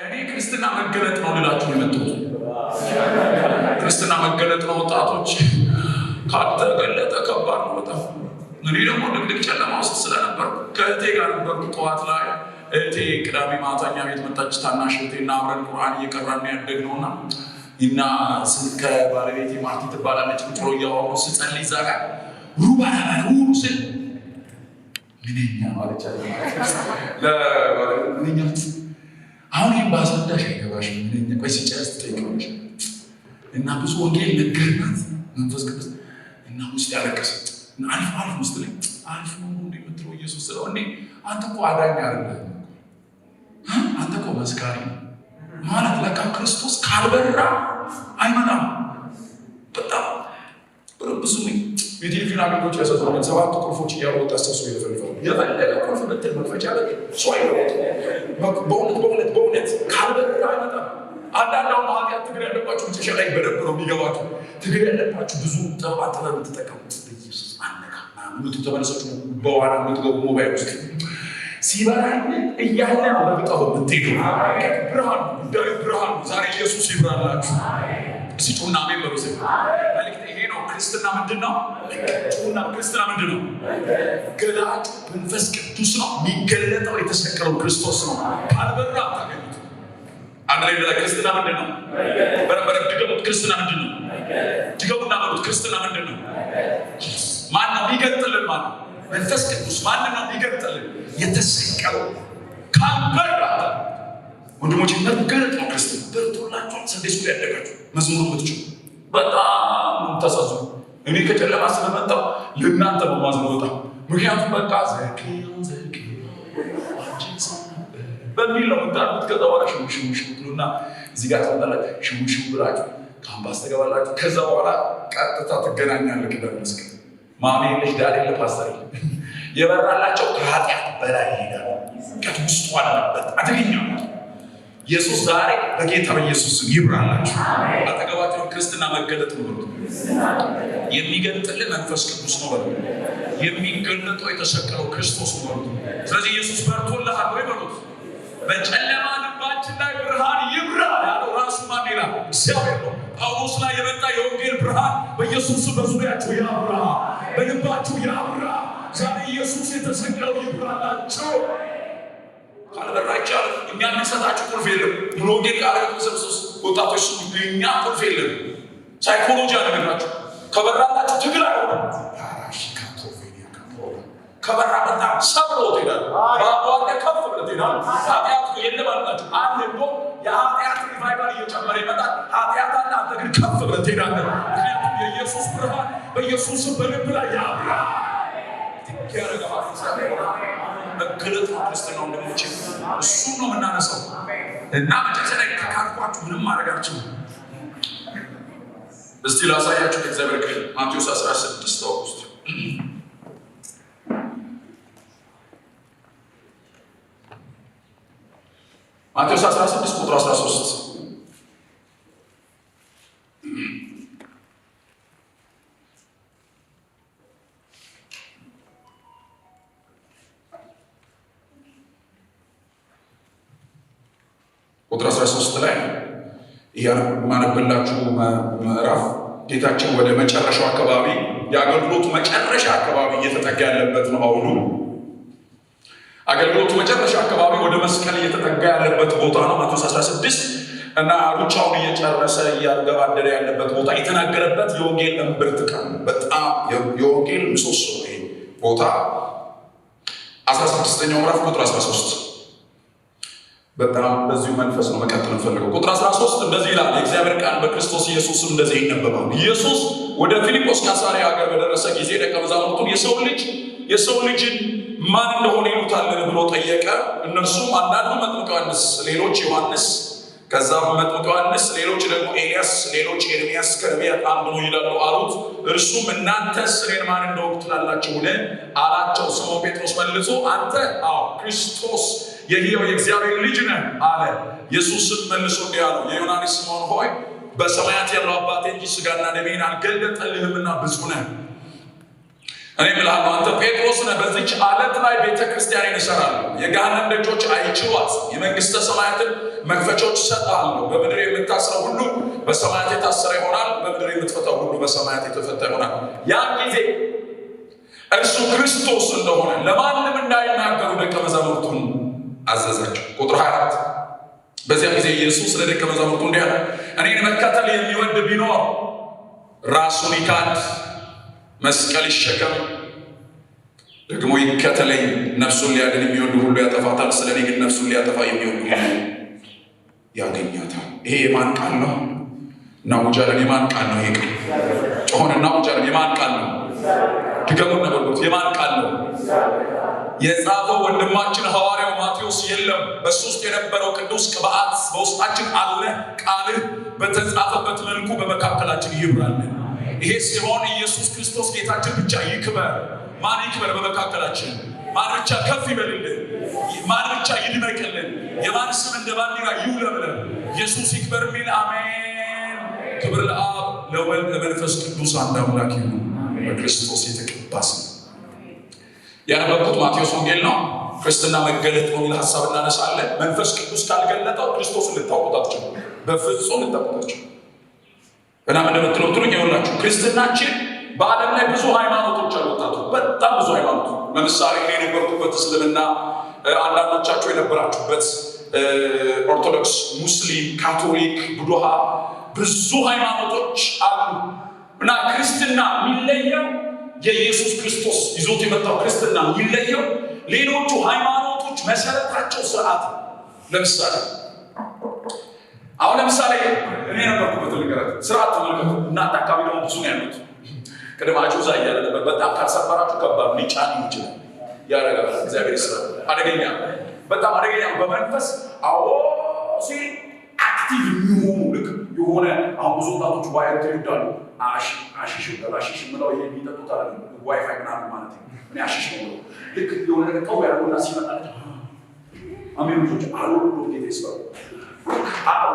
እኔ ክርስትና መገለጥ ነው ልላችሁ የመጣሁት። ክርስትና መገለጥ ነው ወጣቶች፣ ካልተገለጠ ከባድ ነው በጣም። እኔ ደግሞ ድቅድቅ ጨለማ ውስጥ ስለነበርኩ ከእህቴ ጋር ነበርኩ። ጠዋት ላይ እህቴ ቅዳሜ ማታኛ ቤት መጣች፣ ታናሽ እህቴና አብረን ቁርአን እየቀራን ያደግነውና እና ከባለቤቴ ማርቲ ትባላለች። ጥሩ እያወሩ ስጸልይ እዛ ጋር ሩባና ሩሩ ስል ምንኛ ማለት ምንኛ አሁን ባሳዳሽ አይገባሽ ምንኛ ቆይ ሲጨርስ ትጠይቀዋለሽ። እና ብዙ ወንጌል ነገርናት መንፈስ ቅዱስ እና ውስጥ ያለቀሰ እና አልፎ ውስጥ ላይ አልፎ እንደምትለው ኢየሱስ ስለው እንዴ አንተ እኮ አዳኝ አይደለም፣ አንተ እኮ መስካሪ ማለት ለካ ክርስቶስ ካልበራ አይመጣም። በጣም ብዙ የቴሌቪዥን አገልግሎት ያሰጡን 7 ቁልፎች እያወጣ አስተሱ ይፈልፋል። የፈለገ ቁልፍ ብትል መክፈቻ ላይ ሰው አይወጣ። በእውነት ካልበራ አይመጣም። አንዳንዳው ኃጢአት ትግል ያለባችሁ ብቻ ላይ በደንብ ነው የሚገባችሁ። ትግል ያለባችሁ ብዙ ጥበብ የምትጠቀሙት ኢየሱስ አነካ ምቱ ተመለሳችሁ በኋላ የምትገቡ ሞባይል ውስጥ ሲበራል እያለ ነው በብጣው የምትሄዱ። ብርሃን ጉዳዩ ብርሃን። ዛሬ ኢየሱስ ይብራላችሁ። ሲጮና አሜን በሉ። መልእክት ይሄ ነው። ክርስትና ምንድን ነው? ጮና ክርስትና ምንድን ነው? ገላጭ መንፈስ ቅዱስ ነው። የሚገለጠው የተሰቀለው ክርስቶስ ነው። ካልበራ አታገኙት። አንድ ላይ ክርስትና ምንድን ነው? በረበረ ድገሙት። ክርስትና ምንድን ነው? ድገሙና በሉት። ክርስትና ምንድን ነው? ማን ነው የሚገልጥልን? ማን ነው? መንፈስ ቅዱስ። ማን ነው የሚገልጥልን? የተሰቀለው። ካልበራ ወንድሞች መገለጥ ነው ክርስትና። በርቶላችኋል። ሰንዴ ስኩል ያደጋችሁ መዝሙር ምትችሉ በጣም ተሳዝኑ። እኔ ከጨለማ ስለመጣሁ ለእናንተ በማዝነው በጣም ምክንያቱም በቃ በሚል ነው ምታሉት። ከዛ በኋላ ሽሙሽሙ ትሉና እዚህ ጋር ተመጣላችሁ ሽሙሽሙ ብላችሁ ካምፓስ ተገባላችሁ። ከዛ በኋላ ቀጥታ ትገናኛለህ። ኪዳን መስቀል ማሜ የለሽ ዳድ የለ ፓስተር የበራላቸው ከኃጢአት በላይ ይሄዳል። ከውስጡ አለበት አደገኛ ኢየሱስ ዛሬ በጌታ በኢየሱስ ይብራላችሁ። አጠገባችሁ ክርስትና መገለጥ ነው ብሎ የሚገልጥልን መንፈስ ቅዱስ ነው ብሎ የሚገለጠው የተሰቀለው ክርስቶስ ነው ብሎ። ስለዚህ ኢየሱስ በርቶልሃል ወይ በሉት። በጨለማ ልባችን ላይ ብርሃን ይብራ ያለው ራሱ ማን ይላል? እግዚአብሔር ነው። ጳውሎስ ላይ የመጣ የወንጌል ብርሃን በኢየሱስ በዙሪያችሁ ያብራ፣ በልባችሁ ያብራ። ዛሬ ኢየሱስ የተሰቀለው ይብራላችሁ። ካልበራ አይቻልም። እኛ የሚሰጣችሁ ቁልፍ የለም። ብሎጌል ቃል ተሰብሰብ ወጣቶች እኛ ቁልፍ የለም። ሳይኮሎጂ አደረጋችሁ። ከበራላችሁ ትግል አይሆንም። ከበራ በጣም ሰብሮ ትሄዳል። ባባለ ከፍ ብለህ ትሄዳል። ኃጢአት የለም አላችሁ። አንድ እንደው የኃጢአት ሪቫይቫል እየጨመረ ይመጣል። ኃጢአት አለ፣ አንተ ግን ከፍ ብለህ ትሄዳለህ። ምክንያቱም የኢየሱስ ብርሃን በኢየሱስ በልብ ላይ ያብራ ያረጋል። መገለጥ ክርስትና ወንድሞቼ እሱን ነው የምናነሳው እና መጨረሻ ላይ ከካልኳችሁ ምንም ማድረግ አልችልም። እስቲ ላሳያችሁ ከእግዚአብሔር ቃል ማቴዎስ 16 ውስጥ ማቴዎስ 16 ቁጥር 13 ቁጥር 13 ላይ የማነበላችሁ ምዕራፍ ጌታችን ወደ መጨረሻው አካባቢ የአገልግሎቱ መጨረሻ አካባቢ እየተጠጋ ያለበት ነው። አሁኑ አገልግሎቱ መጨረሻ አካባቢ ወደ መስቀል እየተጠጋ ያለበት ቦታ ነው። ማቴዎስ 16 እና ሩጫውን እየጨረሰ እያገባደደ ያለበት ቦታ የተናገረበት የወንጌል እምብርት ቀን በጣም የወንጌል ምሰሶ ነው ቦታ 16ኛው ምዕራፍ ቁጥር 13 በጣም በዚሁ መንፈስ ነው መቀጠል እንፈልገው። ቁጥር 13 እንደዚህ ይላል። የእግዚአብሔር ቃል በክርስቶስ ኢየሱስም እንደዚህ ይነበባል። ኢየሱስ ወደ ፊልጶስ ቂሳርያ ሀገር በደረሰ ጊዜ ደቀ መዛሙርቱን የሰው ልጅን ማን እንደሆነ ይሉታልን ብሎ ጠየቀ። እነርሱም አንዳንዱ መጥምቁ ዮሐንስ፣ ሌሎች ዮሐንስ፣ ከዛም መጥምቁ ዮሐንስ፣ ሌሎች ደግሞ ኤልያስ፣ ሌሎች ኤርምያስ ከነቢያት አንዱ ነው ይላሉ አሉት። እርሱም እናንተስ እኔን ማን እንደሆንኩ ትላላችሁን አላቸው። ስምዖን ጴጥሮስ መልሶ አንተ ክርስቶስ የሕያው የእግዚአብሔር ልጅ ነህ አለ። ኢየሱስም መልሶ እንዲህ አለው፣ የዮናኒ ስምዖን ሆይ በሰማያት ያለው አባቴ እንጂ ሥጋና ደሜን አልገለጠልህምና ብፁዕ ነህ። እኔ እምልሃለሁ አንተ ጴጥሮስ ነህ፣ በዚች ዓለት ላይ ቤተክርስቲያንን እሰራለሁ፣ የገሃነም ደጆች አይችሏት፣ የመንግስተ ሰማያትን መክፈቻዎች እሰጥሃለሁ። በምድር የምታስረው ሁሉ በሰማያት የታሰረ ይሆናል፣ በምድር የምትፈታው ሁሉ በሰማያት የተፈታ ይሆናል። ያን ጊዜ እርሱ ክርስቶስ እንደሆነ ለማንም እንዳይናገሩ ደቀ መዛሙርቱን አዘዛቸው። ቁጥር 24 በዚያ ጊዜ ኢየሱስ ለደቀ መዛሙርቱ እንዲህ አለ፣ እኔን መከተል የሚወድ ቢኖር ራሱን ይካድ፣ መስቀል ይሸከም፣ ደግሞ ይከተለኝ። ነፍሱን ሊያድን የሚወድ ሁሉ ያጠፋታል፣ ስለ እኔ ግን ነፍሱን ሊያጠፋ የሚወድ ሁሉ ያገኛታል። ይሄ የማን ቃል ነው? እናውጃለን። የማን ቃል ነው? ይሄ ጮሆን እናውጃለን። የማን ቃል ነው? ድገሙን ነበርኩት። የማን ቃል ነው? የጻፈው ወንድማችን ሐዋርያው ማቴዎስ የለም። በሱ ውስጥ የነበረው ቅዱስ ቅብዓት በውስጣችን አለ። ቃልህ በተጻፈበት መልኩ በመካከላችን ይብራልን። ይሄ ሲሆን ኢየሱስ ክርስቶስ ጌታችን ብቻ ይክበር። ማን ይክበር? በመካከላችን ማን ብቻ ከፍ ይበልልን? ማን ብቻ ይድመቅልን? የማን ስም እንደ ባንዲራ ይውለብለብ? ኢየሱስ ይክበር የሚል አሜን። ክብር ለአብ ለወልድ ለመንፈስ ቅዱስ አንድ አምላክ ይሁን። በክርስቶስ የተቀባ ስም ያነበብኩት ማቴዎስ ወንጌል ነው። ክርስትና መገለጥ ነው የሚል ሀሳብ እናነሳለን። መንፈስ ቅዱስ ካልገለጠው ክርስቶስን ልታውቁት አትችሉም። በፍጹም ልታውቁት አትችሉም። እና ምን እንደምትሉኝ ይኸውላችሁ፣ ክርስትናችን በዓለም ላይ ብዙ ሃይማኖቶች አሉ። በጣም ብዙ ሃይማኖት። ለምሳሌ እኔ የነበርኩበት እስልምና፣ አንዳንዶቻችሁ የነበራችሁበት ኦርቶዶክስ፣ ሙስሊም፣ ካቶሊክ፣ ቡድሃ ብዙ ሃይማኖቶች አሉ። እና ክርስትና የሚለየው የኢየሱስ ክርስቶስ ይዞት የመጣው ክርስትና የሚለየው ሌሎቹ ሃይማኖቶች መሰረታቸው ስርዓት ነው። ለምሳሌ እኔ የነበርኩበት ልንገራችሁ፣ ስርዓት ተመልከቱ። እናንተ አካባቢ ደግሞ ብዙ ነው ያሉት። ቅድማችሁ እዛ እያለ ነበር። በጣም ካልሰበራችሁ ከባድ ሊጫን ይችላል፣ ያደርጋል። እግዚአብሔር ይስራ። አደገኛ፣ በጣም አደገኛ በመንፈስ አዎ ሲል አክቲቭ የሚሆኑ ልክ የሆነ አሁን ብዙ ወጣቶች ዋይት ይወዳሉ። አሽሽ ምለው ይሄ የሚጠጡት አለ ዋይፋይ ምናምን ማለት ነው። እኔ አሽሽ ነው ልክ የሆነ ነገር ቀው ያደርጉና ሲመጣለት አሜን ልጆች አሉ ጌታ ይስራ።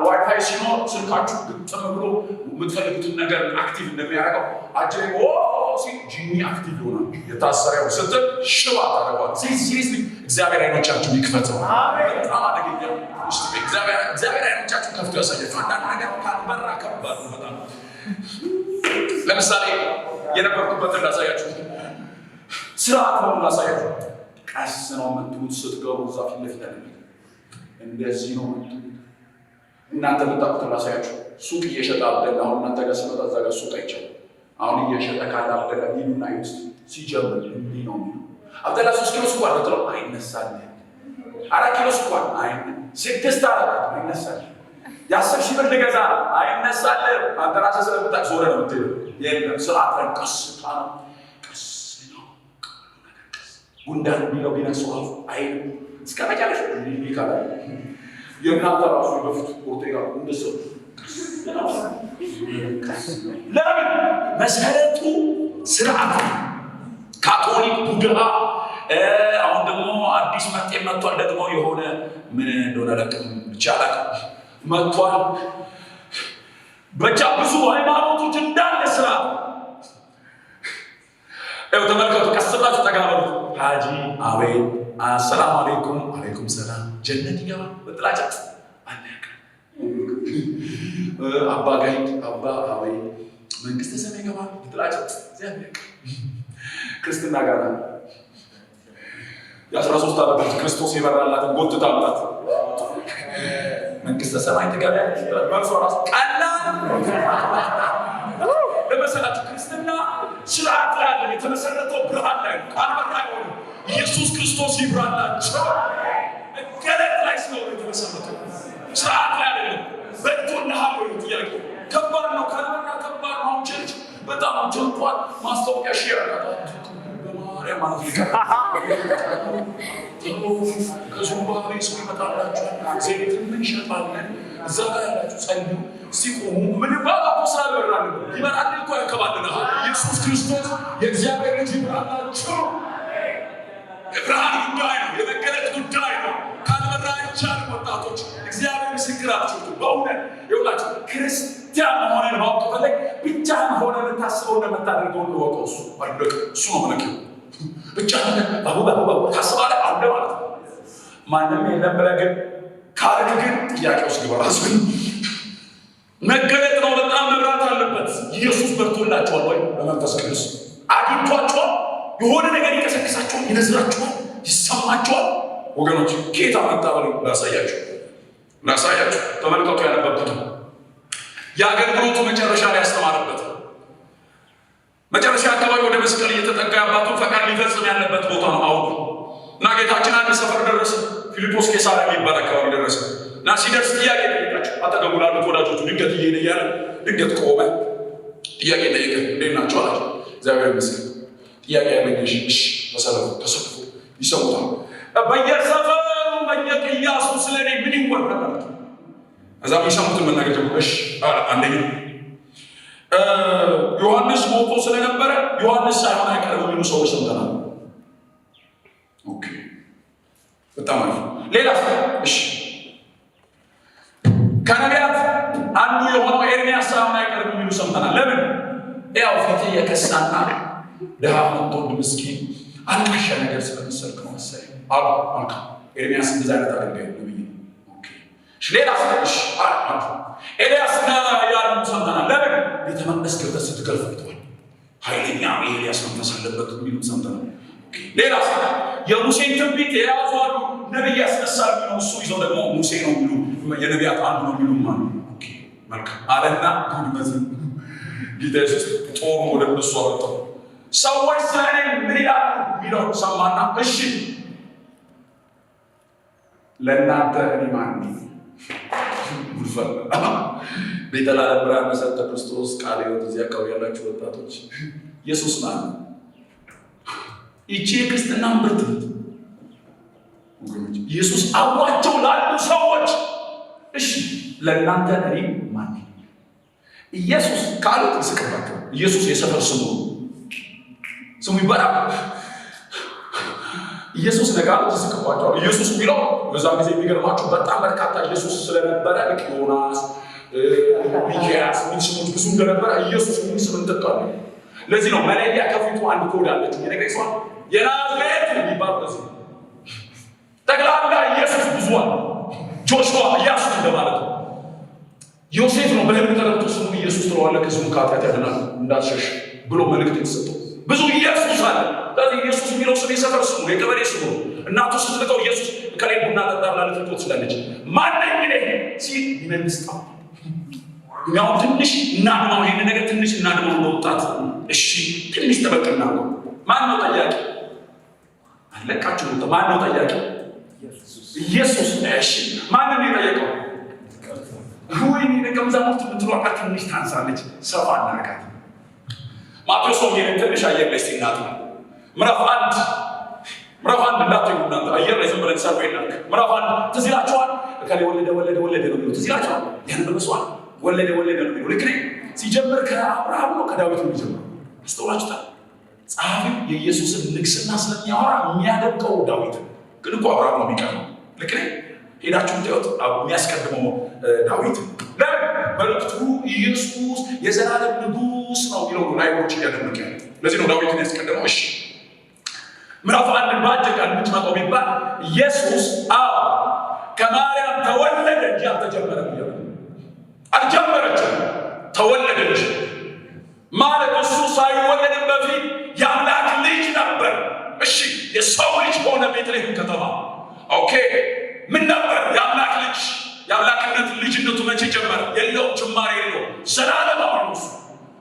ዋይፋይ ሲኖር ስልካችሁ ግጥም ብሎ የምትፈልጉትን ነገር አክቲቭ እንደሚያደርገው አጀብ ሲል ጂኒ አክቲቭ ይሆናል። የታሰረው ስትል ሽባ ታደርገዋል። ሲሪየስሊ እግዚአብሔር አይኖቻችሁ ይክፈተው። በጣም አደገኛ እግዚአብሔር አይኖቻችሁ ከፍቶ ያሳያችሁ። አንዳንድ ነገር ካልበራ ከባድ ነው በጣም። ለምሳሌ የነበርኩበትን ላሳያችሁ፣ ስርዓት ነው ላሳያችሁ። ቀስ ነው የምትሉት ስትገቡ እዛ ፊት ለፊት ያለ እንደዚህ ነው የምትሉት። እናንተ የምታውቁትን ላሳያችሁ። ሱቅ እየሸጠ አብደላ አሁን እናንተ ጋር ስመጣ እዛ ጋር ሱቅ አይቻልም። አሁን እየሸጠ ካለ አብደላ ይሉና ይውስጥ ሲጀምር እንዲህ ነው የሚሉ አብደላ 3 ኪሎ ስኳር ብትለው አይነሳል። 4 ኪሎ ስኳር 6 አይነሳል። የ10 ሺህ ብር ልገዛ አይነሳል። አንተ ራስህ ስለምታውቅ ዞረ ነው የምትሄደው። የለም ስርዓት ላይ ቀስታ ነው። ቀስ ነው ጉንዳን ቢለው ቢነሳው አፉ አይን እስከ መጨረሻ ይካላ የእናንተ ራሱ በፊት ፖርቴጋ እንደሰው ለምን መሰረቱ ስርዓት። ካቶሊክ፣ ቡድሃ፣ አሁን ደግሞ አዲስ መጤ መጥቷል። ደግሞ የሆነ ምን እንደሆነ አላውቅም ብቻ አላውቅም መጥቷል። ብቻ ብዙ ሃይማኖቶች እንዳለ ስርዓት። ተመልከቱ፣ ቀስ ብላችሁ ተጋበሉ። ሀጂ አቤት አሰላሙ አለይኩም። አለይኩም ሰላም። ጀነት ይገባል በጥላቻ አለቀ። አባ ጋይድ አባ አወይ መንግስተ ሰማይ ይገባል በጥላቻ እግዚአብሔር። ክርስትና ጋር የ13 ዓመት ክርስቶስ የበራላትን ጎትታ አምጣት መንግስተ ሰማይ ትገባለች። በእርሷ ራስ ቀላል ለመሰላችሁ ክርስትና ስርዓት ላይ ያለ የተመሰረተው ብርሃን ላይ ካልበራ አይሆንም። ኢየሱስ ክርስቶስ ይብራላቸው። ገለጥ ላይ ነው የተመሰረተው፣ ስርዓት ላይ አይደለም። በእቶና ሀብሩ ጥያቄ ከባድ ነው። ካልበራ ከባድ ነው። ቸርች በጣም ጀምጧል። ማስታወቂያ ሼር በማርያም ማለት ነው። ከዙምባቤ ሰው ይመጣላችኋል። ዘይት ምን ይሸጣለን እዛ ጋር ያላችሁ ጸልዩ ሲቆሙ ምን ባባቱ ስላልበራል ይበራል እኮ ያከባልናል። ኢየሱስ ክርስቶስ የእግዚአብሔር ልጅ ይብራላችሁ። የብርሃን ጉዳይ ነው፣ የመገለጥ ጉዳይ ነው። ካልበራ አይቻልም ወጣቶች እግዚአብሔር ምስክራችሁ በእውነት ይውላችሁ ክርስቲያን መሆንን ማወቅ ከፈለግ ብቻህን ሆነህ ልታስበው እንደምታደርገው ልወቀው እሱ አለቅ እሱ ነው መለኪያው ብቻህን ባቡ ታስባለህ አለ ማለት ነው ማንም የለም ብለህ ግን ካልክ ግን ጥያቄ ውስጥ ግባ ራስህን መገለጥ ነው በጣም መብራት አለበት ኢየሱስ በርቶላችኋል ወይ በመንፈስ ቅዱስ አግኝቷችኋል የሆነ ነገር ይቀሰቅሳችኋል ይነዝራችኋል ይሰማችኋል ወገኖች ጌታ መጣበሉ ላሳያችሁ ተመልከቱ ያነበብኩት የአገልግሎቱ መጨረሻ ላይ ያስተማረበት መጨረሻ አካባቢ ወደ መስቀል እየተጠጋ አባቱን ፈቃድ ሊፈጽም ያለበት ቦታ ነው አሁን እና ጌታችን አንድ ሰፈር ደረሰ ፊልጶስ ቄሳርያ የሚባል አካባቢ ደረሰ እና ሲደርስ ጥያቄ ጠየቃቸው አጠገቡ ላሉት ወዳጆቹ ድንገት እየሄደ እያለ ድንገት ቆመ ጥያቄ ጠየቀ እንዴት ናቸው አላቸው እግዚአብሔር ይመስገን ጥያቄ ያገኘሽ እሺ ተሰልፎ ይሰሙታል በየሰፈሩ በየቅያሱ ስለኔ ምን ይወራል እዛ የሚሰሙትን መናገር ጀምሮ እሺ አንደኛ ዮሐንስ ሞቶ ስለነበረ ዮሐንስ ሳይሆን አይቀርም የሚሉ ሰዎች ሰምተናል ኦኬ በጣም አሪፍ ሌላ እሺ ከነቢያት አንዱ የሆነው ኤርሚያስ ሳይሆን አይቀርም የሚሉ ሰምተናል ለምን ያው ፊት የከሳና ደሃ ወንድ ምስኪን አንካሻ ነገር ስለመሰልክ ነው መሰለኝ አልካ ኤርሚያስ እንደዛ አይነት አገልጋይ ነብይ ኦኬ እሺ ሌላ ሰዎች ኤልያስ ያሉ ሰምተናል ለምን ቤተ መቅደስ ገብተህ ስትገልፈጥቷል ኃይለኛ ኤልያስ መንፈስ አለበት የሚሉ ሰምተናል ኦኬ ሌላ የሙሴን ትንቢት የያዙ አሉ ነብይ ያስነሳል ነው እሱ ይዘው ደግሞ ሙሴ ነው የሚሉ የነቢያት አንዱ ነው የሚሉ ማለት ኦኬ መልካም አለና ጉድመት ጌታ ኢየሱስ ጦር ወደ እነሱ አወጣው ሰዎች ስለኔ ምን ይላሉ የሚለው ሰማና እሺ ለእናንተ እኔ ማን ነኝ ቤተልሔም ብርሃን መሰረተ ክርስቶስ ቃል ሕይወት እዚህ አካባቢ ያላችሁ ወጣቶች ኢየሱስ ማን ነው ይቺ ክርስትና ምርት ኢየሱስ አዋቸው ላሉ ሰዎች እሺ ለእናንተ እኔ ማን ነኝ ኢየሱስ ቃሉት ይስቀባቸው ኢየሱስ የሰፈር ስሙ ይባላል ኢየሱስ ለቃሉት ይስቀባቸው ኢየሱስ ቢለው በዛ ጊዜ የሚገርማችሁ በጣም በርካታ ኢየሱስ ስለነበረ ዮናስ ሚካያስ ምን ስሙት ብዙ እንደነበረ ኢየሱስ ምን ስም ተጠቃለ ለዚህ ነው መለያ ከፊቱ አንድ ኮድ አለች የነገር ሰው የናዝሬት የሚባል ነው ተግላላ ኢየሱስ ብዙዋል ጆሹዋ ኢየሱስ እንደማለት ነው ዮሴፍ ነው በህልም ተረድቶ ስሙ ኢየሱስ ተዋለ ከስሙ ካጣት ያደናል እንዳትሸሽ ብሎ መልእክት ተሰጠው ብዙ ኢየሱስ አለ ስለዚህ ኢየሱስ የሚለው ስም የሰፈር ስሙ የቀበሌ ስሙ እናቱ ስትልቀው ኢየሱስ ከሌቡና ተጣላ ልትቆጥ ስለነች ማንነኝ እኔ ሲል ይመንስጣው ያው ትንሽ እናድማው ይሄን ነገር ትንሽ እናድማው እንደወጣት እሺ ትንሽ ተበቀና ነው ማን ነው ጠያቂ አለቃችሁ ነው ማን ነው ጠያቂ ኢየሱስ እሺ ማን ነው የጠየቀው ወይኔ ለከምዛሙት ምትሮቃ ትንሽ ታንሳለች ሰፋ እናርጋት ማቴዎስ ወንጌል ትንሽ አየር ላይ ሲናት ምዕራፍ 1 እንዳትዩና አየር ላይ ዝም ብለን ሰርቬ እናርግ ምዕራፍ 1 ትዝ ይላችኋል ከሌ ወለደ ነው የሚለው ትዝ ይላችኋል ያን በመስዋዕት ወለደ ነው የሚለው ልክ ነኝ ሲጀምር ከአብርሃም ነው ከዳዊት ነው የሚጀምረው አስተውላችኋል ጻፊው የኢየሱስን ንግስና ስለሚያወራ የሚያደርገው ዳዊት ግን እኮ አብርሃም ነው የሚቀርበው ልክ ነኝ ሄዳችሁ ታዩት የሚያስቀድመው ዳዊት ለምን መልእክቱ ኢየሱስ የዘላለም ንጉስ ነው የሚለው ላይሮች ያደረገ ለዚህ ነው ዳዊትን ያስቀድመው እሺ ምዕራፍ 1 ባጭር ቃል የምትመጣው ቢባል ኢየሱስ ከማርያም ተወለደ እንጂ አልተጀመረም ይላል አልጀመረችም ተወለደች ማለት እሱ ሳይወለድ በፊት የአምላክ ልጅ ነበር እሺ የሰው ልጅ ሆነ ቤተልሔም ከተማ ኦኬ ምን ነበር የአምላክ ልጅ የአምላክነት ልጅነቱ መቼ ጀመረ የለው ጅማሬ የለው ዘላለማዊ ነው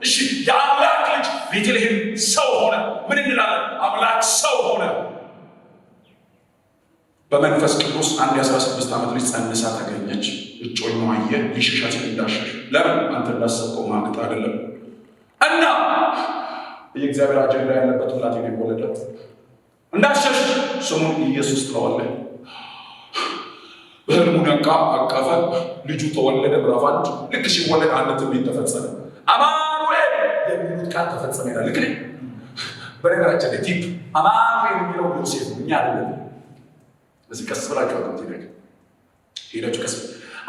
እሺ የአምላክ ልጅ ቤተልሔም ሰው ሆነ ምን እንላለን አምላክ ሰው ሆነ በመንፈስ ቅዱስ አንድ 16 ዓመት ልጅ ጸንሳ ተገኘች እጮኛዋ ይሽሻት እንዳሸሽ ለምን አንተ እንዳሰብከው ማግጥ አይደለም እና የእግዚአብሔር አጀንዳ ያለበት ወላጅ ነው የወለደው እንዳሸሽ ስሙን ኢየሱስ ተወለደ በህልሙ አቀፈ ልጁ ተወለደ ምዕራፍ 1 ልክ ሲወለድ አንድ ትንቢት ተፈጸመ አማኑኤል የሚሉት ቃል ተፈጸመ ይላል ልክ ነኝ በነገራችን ላይ ቲፕ አማኑኤል የሚለው ዮሴፍ እኛ አይደለም ለዚህ ቀስ ብላችሁ አጥንት ይደግ ሄዳችሁ ከስ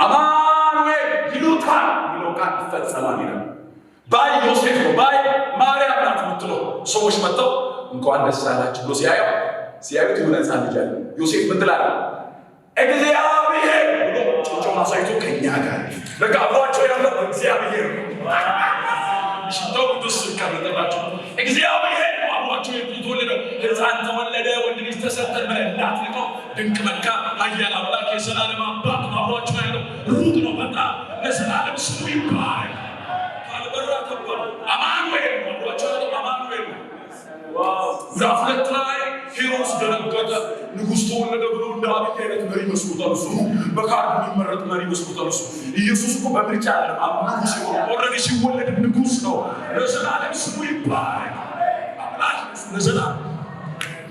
አማኑኤል ይሉታል የሚለው ቃል ይፈጸማል ይላል። ባይ ዮሴፍ ነው፣ ባይ ማርያም ናት የምትለው ሰዎች መጥተው እንኳን ደስ አላችሁ ብሎ ሲያዩት የሆነ ሕፃን ልጅ አለ። ዮሴፍ ምን ትላለህ? እግዚአብሔር ብሎ ጭንጫውን አሳይቶ ከእኛ ጋር በቃ አብሯቸው ያለው እግዚአብሔር ሽታው ቅዱስ ሲቀመጥላቸው እግዚአብሔር አብሯቸው የተወለደው ሕፃን ተወለደ፣ ወንድ ልጅ ተሰጠን ብለህ እንዳትልቀው። ድንቅ መካ ኃያል አምላክ የዘላለም አባት አብሯቸው ያለው ሩቅ ነው በጣም ለዘላለም ስሙ ይባረክ። ካልበራ ተባለ አማኑኤል አብሯቸው ያለው አማኑኤል ነው። ምዕራፍ 2 ላይ ሄሮድስ ደነገጠ። ንጉሥ ተወለደ ብሎ እንደ አብይ አይነት መሪ መስሎታል። እሱ በካርድ የሚመረጥ መሪ መስሎታል። እሱ ኢየሱስ እኮ በምርጫ አይደለም ንጉሥ ሲሆን ኦልሬዲ ሲወለድ ንጉሥ ነው። ለዘላለም ስሙ ይባረክ። አምላክ ለዘላለም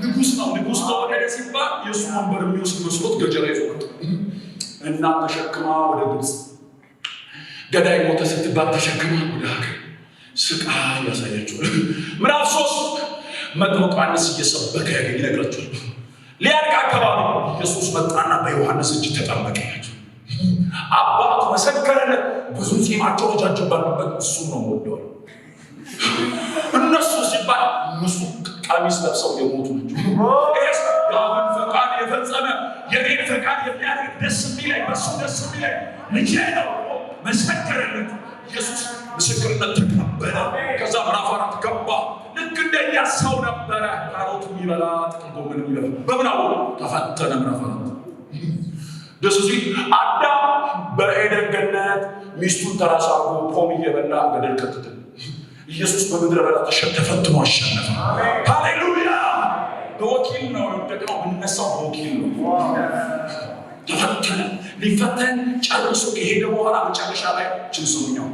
ንጉሥ ነው። ንጉሥ ተወለደ ሲባል የእሱ ወንበር የሚወስድ መስሎት ገጀራ ይዞ መጣ እና ተሸክማ ወደ ግብፅ ገዳይ ሞተ ስትባል ተሸክማ ወደ ሀገር ስቃይ ያሳያቸዋል። ምዕራፍ 3 መጥምቁ ዮሐንስ እየሰበከ ይነግራቸዋል። ሊያልቅ አካባቢ ኢየሱስ መጣና በዮሐንስ እጅ ተጠመቀ። አባቱ መሰከረለት። ብዙ ጺማቸው ረጃጅም ባሉበት እሱን ነው የምወደው። እነሱ ሲባል እነሱ ቀሚስ ለብሰው የሞቱ ናቸው። የአብን ፈቃድ የፈጸመ የኔን ፈቃድ የሚያደርግ ደስ የሚለኝ በሱ ደስ የሚለኝ ልጄ ነው መሰከረለት። ኢየሱስ ምስክርነት ተቀበለ። ከዛ ምዕራፍ 4 ገባ። ልክ እንደኛ ሰው ነበረ። ካሮት የሚበላ ጥቅል ጎመን የሚበላ በምን አወቁ? ተፈተነ። ምዕራፍ 4 ደስ ሲል አዳም በኤደን ገነት ሚስቱን ተራስ አድርጎ ፖም እየበላ ገደል ከተተ። ኢየሱስ በምድረ በዳ ተፈትኖ አሸነፈ። ሃሌሉያ! በወኪል ነው የወደቅነው፣ የምንነሳው በወኪል ነው። ተፈተነ። ሊፈተን ጨርሶ ከሄደ በኋላ መጨረሻ ላይ ችንሱኛው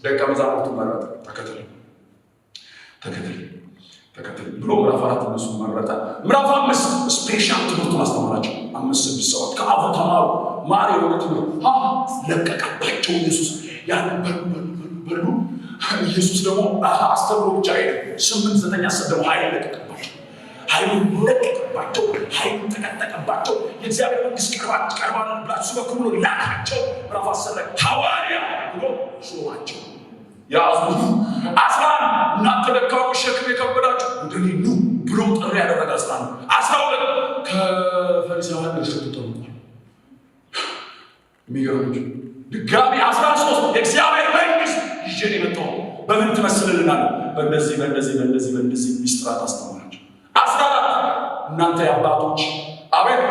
ደቀ መዛሙርቱ መረጠ። ተከተል ብሎ ምዕራፍ 4 እነሱ መረጠ። ምዕራፍ 5 ስፔሻል ትምህርቱን አስተማራቸው። 5-6 ሰዓት ከአፉ ተማሩ። ማር የሆነ ትምህርት ለቀቀባቸው። ኢየሱስ ያን በሉ ኢየሱስ ደግሞ አስተምሮ ብቻ ሄደ። 8-9 አሰደሙ። ኃይል ለቀቀባቸው። ኃይሉን ተቀጠቀባቸው። የእግዚአብሔር መንግስት ቀርባል ብላችሁ ስበኩ ብሎ ላካቸው። ምዕራፍ 10 ላይ ሐዋርያ ብሎ ሾማቸው። ያዙ 11 እናንተ ደካሞች ሸክም የከበዳችሁ ወደ እኔ ኑ ብሎ ጥሪ ያደረገ 12 ከፈሪሳውያን ተጠሩት። የሚገርምህ ድጋሚ 13 የእግዚአብሔር መንግስት ይዤ ነው የመጣው በምን ትመስልልናለህ? በእንደዚህ ሚስጥራት አስተማራቸው። 14 እናንተ የአባቶች አቤት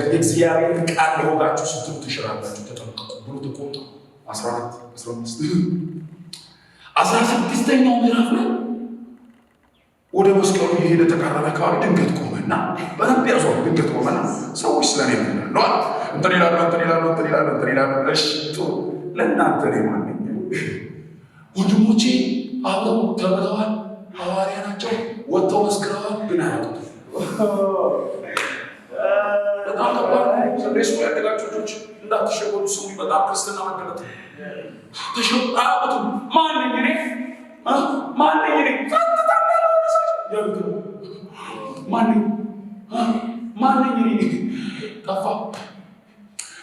የእግዚአብሔር ቃል ለወጋችሁ ስትሉ ትሽራላችሁ፣ ተጠንቀቁ ብሎ ተቆጣ። 14 15 16ኛው ምዕራፍ ላይ ወደ መስቀሉ የሄደ ተቃረበ አካባቢ ድንገት ቆመና በረብ ያዟል። ድንገት ቆመና ሰዎች ስለኔ ነው እንትን ይላሉ። እሺ ጥሩ ለእናንተ ነው ማንኛ ወንድሞቼ አብረው ተምረዋል፣ ሐዋርያ ናቸው፣ ወጥተው መስክረዋል፣ ግን አያውቁት። በጣም ከባድ ሰንደይ ስኩል ያደጋችሁ ልጆች እንዳትሸወዱ ስሙ። በጣም ክርስትና መገለጥ ተሸጣጡት ማንኝ እኔ ጠፋ።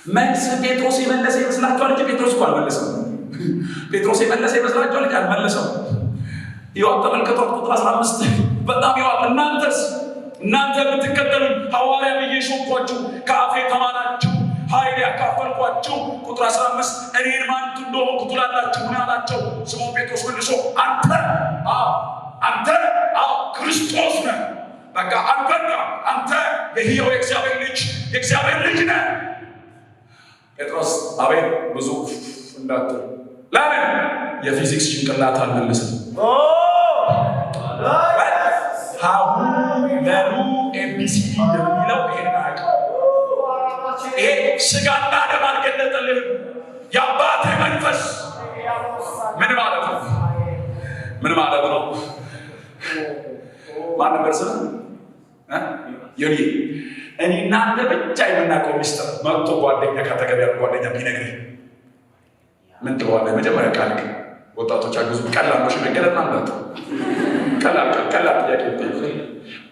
መልስ ጴጥሮስ የመለሰ ይመስላችኋል እንጂ ጴጥሮስ እኮ አልመለሰም። ጴጥሮስ የመለሰ ይመስላችኋል እንጂ አልመለሰም። ይኸው ተመልከቷት ቁጥር 15 በጣም ይዋል። እናንተ የምትከተሉኝ ሐዋርያ ብዬ ሾምኳችሁ፣ ከአፌ ተማናችሁ፣ ኃይል ያካፈልኳችሁ። ቁጥር 15 እኔን ማን እንደሆንኩ ትላላችሁ አላቸው። ስምዖን ጴጥሮስ መልሶ አንተ ክርስቶስ ነህ። በቃ አንተ የሕያው የእግዚአብሔር ልጅ ነህ። ጴጥሮስ አቤት ብዙ እንዳትል። ለምን የፊዚክስ ጭንቅላት አልመለስም። ሀሁ ለሩ ኤቢሲዲ የሚለው ይሄን አያውቅም። ይሄ ስጋና ደም አልገለጠልህም። የአባቴ መንፈስ ምን ማለት ነው? ማን ነበር ስለ እኔ እናንተ ብቻ የምናውቀው ሚስጥር መጥቶ ጓደኛ ካጠገብ ያለው ጓደኛ ቢነግርህ ምን ትለዋለህ? መጀመሪያ ቃል ግን ወጣቶች አግዙ። ቀላሎች መገለጥ ማለት ቀላል ጥያቄ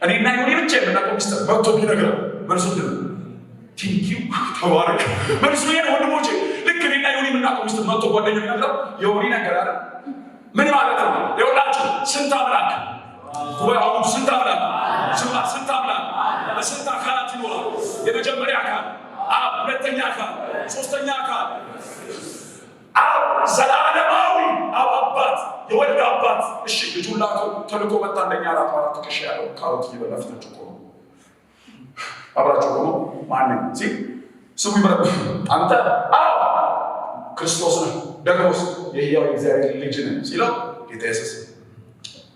እኔና ዮኒ ብቻ የምናውቀው ሚስጥር መጥቶ ቢነግርህ መልሱ ቲንኪው ተባረክ መልሱዬን ወንድሞቼ ልክ እኔና ዮኒ የምናውቀው ሚስጥር መጥቶ ጓደኛ የሚነግረው ዮኒ ነገር አለ ምን ማለት ነው? ይኸውላችሁ ስንት አምላክ ጉባኤው ስንት አምላክ ስንት አምላክ በስንት አካላት ይኖራል? የመጀመሪያ አካል አብ፣ ሁለተኛ አካል፣ ሶስተኛ አካል አብ ዘላለማዊ አብ አባት የወልድ አባት። እሺ ልጁን ላከው ተልኮ መጣ። እንደኛ አራት ማለት ትከሻ ያለው ካሮት ይበላፍታችሁ ቆሞ አብራችሁ ቆሞ ማንን ሲ ስሙ ይመረጥ አንተ አብ ክርስቶስ ነው ደግሞስ የሕያው የእግዚአብሔር ልጅ ነህ ሲለው ጌታ ኢየሱስ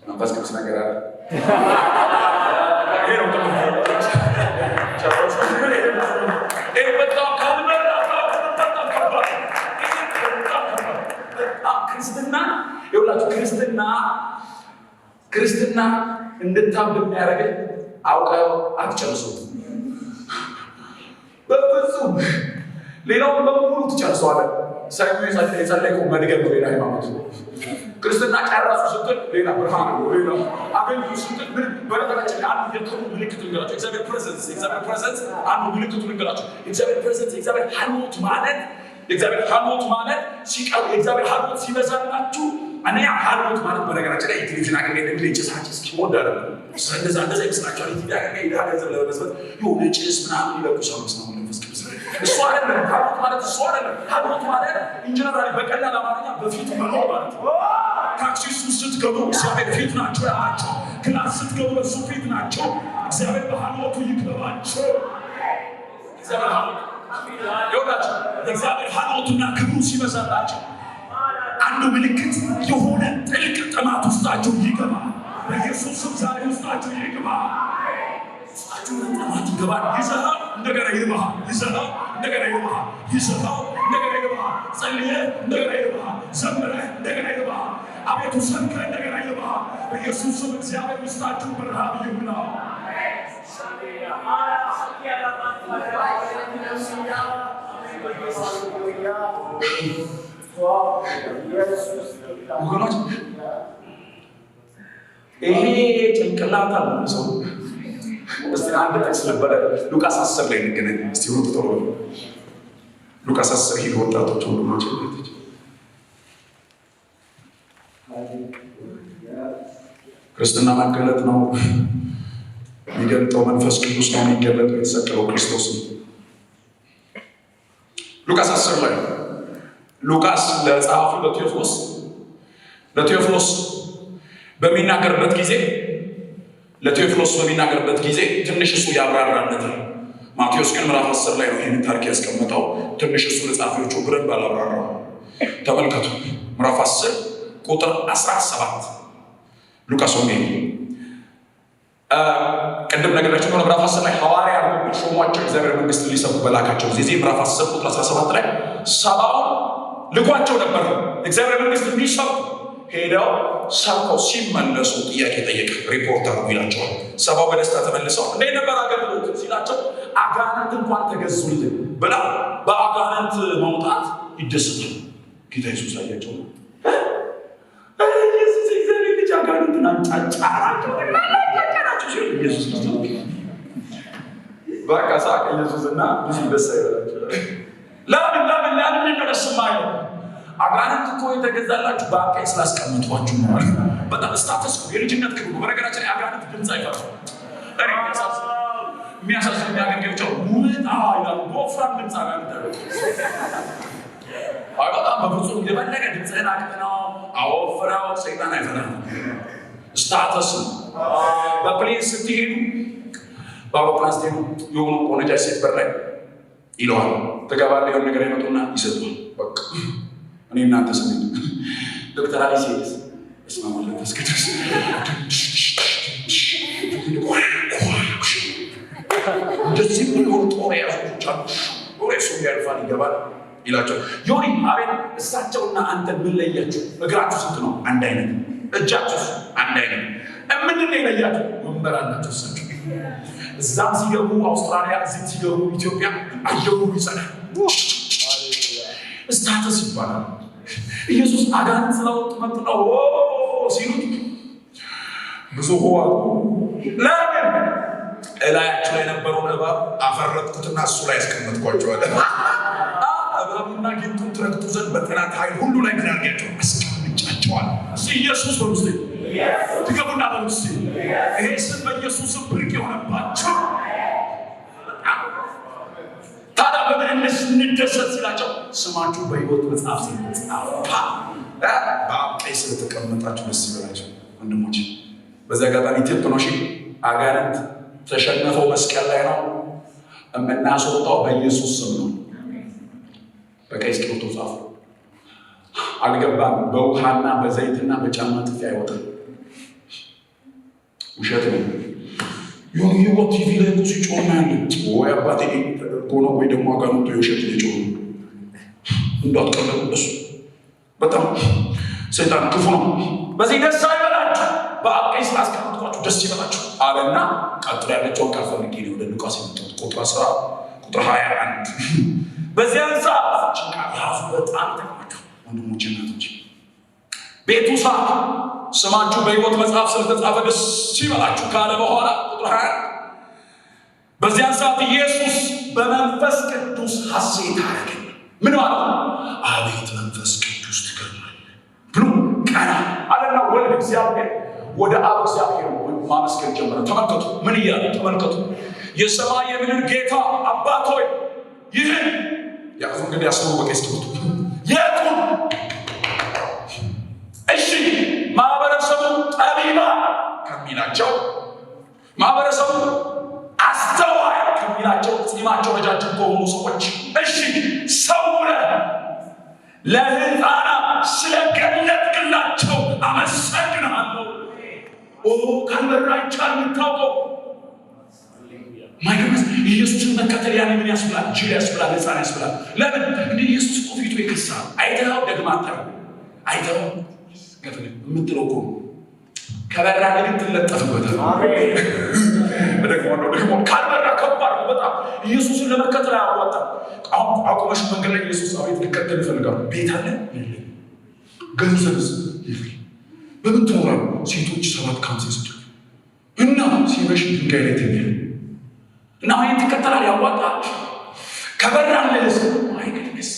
መንፈስ ቅዱስ ነገር አለ ይሄ ነው ክርስትና እንድታምድ የሚያደርግህ አውቀው አትጨርሱት በፍጹም ሌላውን በሙሉ ትጨርሰዋለህ። ሰኞ የጸለይከው መድገም ሌላ ሃይማኖት ክርስትና ጨረሱ ስትል ሌላ ብርሃን ነው ሌላ አገኙ ስትል ምን በነገራችን አንዱ የክሩ ምልክት ልንገራቸው የእግዚአብሔር ፕሬዘንስ አንዱ ምልክቱ ልንገራቸው የእግዚአብሔር ፕሬዘንስ የእግዚአብሔር ሀልሞት ማለት ሲቀር የእግዚአብሔር ሀልሞት ሲበዛላችሁ እኔ ሀልሞት ማለት በነገራችን ላይ የቴሌቪዥን አገልጋይ ደግሞ ጭሳጭስ ኪሞድ አይደለም እንደዛ ይመስላችኋል የቲቪ አገልጋይ ሄዳ ገንዘብ ለመበዝበዝ የሆነ ጭስ ምናምን ይለቁሳሉ ነው መንፈስ ቅዱስ እሱ አይደለም ሀልሞት ማለት እሱ አይደለም ሀልሞት ማለት ኢንጂነራሊ በቀላል አማርኛ በፊት መኖር ማለት ነው። ታክሲ ውስጥ ስትገቡ እግዚአብሔር ፊት ናቸው ያላቸው ክላስ ስትገቡ እሱ ፊት ናቸው እግዚአብሔር በሀልሞቱ ይክበባቸው እግዚአብሔር ሀልሞት ይወዳቸው እግዚአብሔር ሀልሞቱና ክብሩ ሲበዛላቸው አንዱ ምልክት የሆነ ጥልቅ ጥማት ውስጣቸው ይገባ በኢየሱስ ስም ዛሬ ውስጣቸው ይገባ ውስጣቸው ጥማት ይገባል ይዘራው እንደገና ይርባሃል ይዘራው እንደገና ይርባሃል ይዘራው እንደገና ይርባሃል ጸልየ እንደገና ይርባሃል ዘምረህ እንደገና ይርባሃል አቤቱ ሰብከህ እንደገና ይርባሃል በኢየሱስ ስም እግዚአብሔር ውስጣቸው በረሃብ ይሙላ ወገኖች ይሄ ጭንቅላት አለ ሰው እስቲ አንድ ጥቅስ ነበረ ሉቃስ 10 ላይ እንገናኝ እስቲ ሩጥ ተወው ሉቃስ 10 ሂድ ወጣቶች ወንድሞች ልጆች ክርስትና መገለጥ ነው የሚገልጠው መንፈስ ቅዱስ ነው የሚገለጠው የተሰቀለው ክርስቶስ ነው። ሉቃስ 10 ላይ ሉቃስ ለጸሐፊው ለቴዎፍሎስ በሚናገርበት ጊዜ ትንሽ እሱ ያብራራለታል። ማቴዎስ ግን ምዕራፍ 10 ላይ ነው ይህንን ታሪክ ያስቀመጠው። ትንሽ እሱ ለጸሐፊዎቹ ብረን ባላብራራው ተመልከቱ። ምዕራፍ 10 ቁጥር 17 ሉቃስ ወንጌል ቅድም ነገራችሁ ነው። ምዕራፍ 10 ላይ ሐዋርያ አድርጎ ሾሟቸው እግዚአብሔር መንግስት ሊሰብኩ በላካቸው ጊዜ ምዕራፍ 10 ቁጥር 17 ላይ ሰባውን ልኳቸው ነበር እግዚአብሔር መንግስት እንዲሰብኩ ሄደው ሰብከው ሲመለሱ ጥያቄ ጠየቀ። ሪፖርተሩ ይላቸዋል ሰባው በደስታ ተመልሰው እንዴት ነበር አገልግሎት ሲላቸው አጋንንት እንኳን ተገዙልን ብላ በአጋንንት መውጣት ይደሰታል። ጌታ ኢየሱስ አያቸው ኢየሱስ እግዚአብሔር ልጅ አጋንንትን አንጫጫራቸው ኢየሱስ ክርስቶስ በቃ ሳቅ ኢየሱስና ብዙ ደስ አይላቸው ለምን እንደደስማይ አጋንንት እኮ የተገዛላችሁ በአቃይ ስላስቀምጧችሁ ነው ማለት በጣም ስታተስ ነው የልጅነት ክብሩ በነገራችን ላይ አጋንንት ድምፅ አይፈራም እኔ የሚያሳስብ የሚያገኘቸው ሙልጣ ይላሉ በወፍራም ድምፅ አጋንንት በጣም በፍጹም የበለገ ድምፅህን አቅጥነው አወፍራው ሰይጣን አይፈራም ስታተስ ነው። በፕሌን ስትሄዱ በአውሮፕላን ስትሄዱ የሆኑ ቆነጃጅ ሴት በር ላይ ይለዋል ተጋባለ የሆነ ነገር ይመጡና ይሰጡል በቃ እኔ እናንተ ስሜት ዶክተር አሊ ሴት እስማማለ ተስከተስ እንደዚህ ብሎ ጦር ያዙቻ ወሬሱ ያልፋል ይገባል ይላቸው ዮኒ አቤት እሳቸውና አንተ ምን ለያችሁ? እግራችሁ ስንት ነው? አንድ አይነት እጃችሁ አንድ አይነት ምንድን ነው የለያችሁ? ወንበር አላችሁ እሳቸው እዛም ሲገቡ አውስትራሊያ እዚህ ሲገቡ ኢትዮጵያ አየሩ ይጸናል ስታተስ ይባላል። ኢየሱስ አጋንንት ስለወጡ መጥተው ሲሉት ብዙ ሆዋ ለምን እላያችሁ ላይ የነበረውን እባብ አፈረጥኩትና እሱ ላይ ያስቀመጥኳቸዋል። እባቡና ጊንጡን ትረግጡ ዘንድ በጠላት ኃይል ሁሉ ላይ ምን አድርጌያቸው አስቀምጫቸዋል። ኢየሱስ በውስጤ ትገቡና በውስጤ ይሄ ስም በኢየሱስ ብርቅ የሆነባቸው ታዲያ በምን እንደሰት ሲላቸው ስማችሁ በሕይወት መጽሐፍ ሲጻፍ በአብ ቀኝ ስለተቀመጣችሁ ደስ ይበላቸው። ወንድሞች በዛ አጋጣሚ ቴፕኖሺ አጋንንት ተሸነፈው መስቀል ላይ ነው የምናስወጣው በኢየሱስ ስም ነው። በቀይ እስክሪብቶ ጻፉ። አልገባም። በውሃና በዘይትና በጫማ ጥፊ አይወጣም። ውሸት ነው። የሆነ ህይወት ቲቪ ላይ እኮ ሲጮህ ያለ ወይ አባቴ ተደርጎ ነው ወይ ደግሞ አጋንንቱ የውሸት እየጮሁ እንዳትቀለሉ። እሱ በጣም ሰይጣን ክፉ ነው። በዚህ ደስ አይበላችሁ፣ በአብ ቀኝ ስላስቀመጥኳችሁ ደስ ይበላችሁ አለና ቀጥሎ ያለችውን ቃል ፈልጌ ነው ወደ ሉቃስ የመጣሁት ቁጥር 21 በዚያን ሰዓት ጭንቃት ያዙ። በጣም ተቀመጡ ወንድሞች እናቶች። ቤቱ ሰዓት ስማችሁ በሕይወት መጽሐፍ ስለተጻፈ ደስ ይበላችሁ ካለ በኋላ ቁጥር 20 በዚያን ሰዓት ኢየሱስ በመንፈስ ቅዱስ ሐሴት አደረገ። ምን ማለት ነው? አቤት መንፈስ ቅዱስ ትገርማለህ ብሎ ቀና አለና ወልድ እግዚአብሔር ወደ አብ እግዚአብሔር ማመስገን ጀመረ። ተመልከቱ ምን እያለ ተመልከቱ። የሰማይ የምድር ጌታ አባት ሆይ ይህን ያዙ። እንግዲህ ያስበው በቀስቱ የቱን እሺ ማህበረሰቡ ጠቢባን ከሚላቸው ማህበረሰቡ አስተዋይ ከሚላቸው ጺማቸው ረጃጅም ከሆኑ ሰዎች እሺ ሰውረህ ለሕፃናት ስለገለጥክላቸው አመሰግናለሁ። ካልበራ ይቻል የምታውቀው ማይገርምስ ኢየሱስን መከተል ያን ምን ያስብላል? ጅል ያስብላል፣ ሕፃን ያስብላል። ለምን እንዲህ ኢየሱስ እኮ ፊቱ የከሳ አይተኸው ደግማ አይተኸው ከፍል የምትለው እኮ ከበራ ግን ትለጠፍበታል። ደግሞ ካልበራ ከባድ ነው በጣም። ኢየሱስን ለመከተል አያዋጣም። አሁን አቁመሽ መንገድ ላይ ኢየሱስ አቤት ልከተል ይፈልጋሉ። ቤት አለ ገንዘብስ በምን ትኖራሉ? ሴቶች 7 ካምሳ ይሰጣሉ እና ሲመሽ ድንጋይ ላይ ተኛል እና ይህን ትከተላል። ያዋጣል ከበራለስ አይገድስ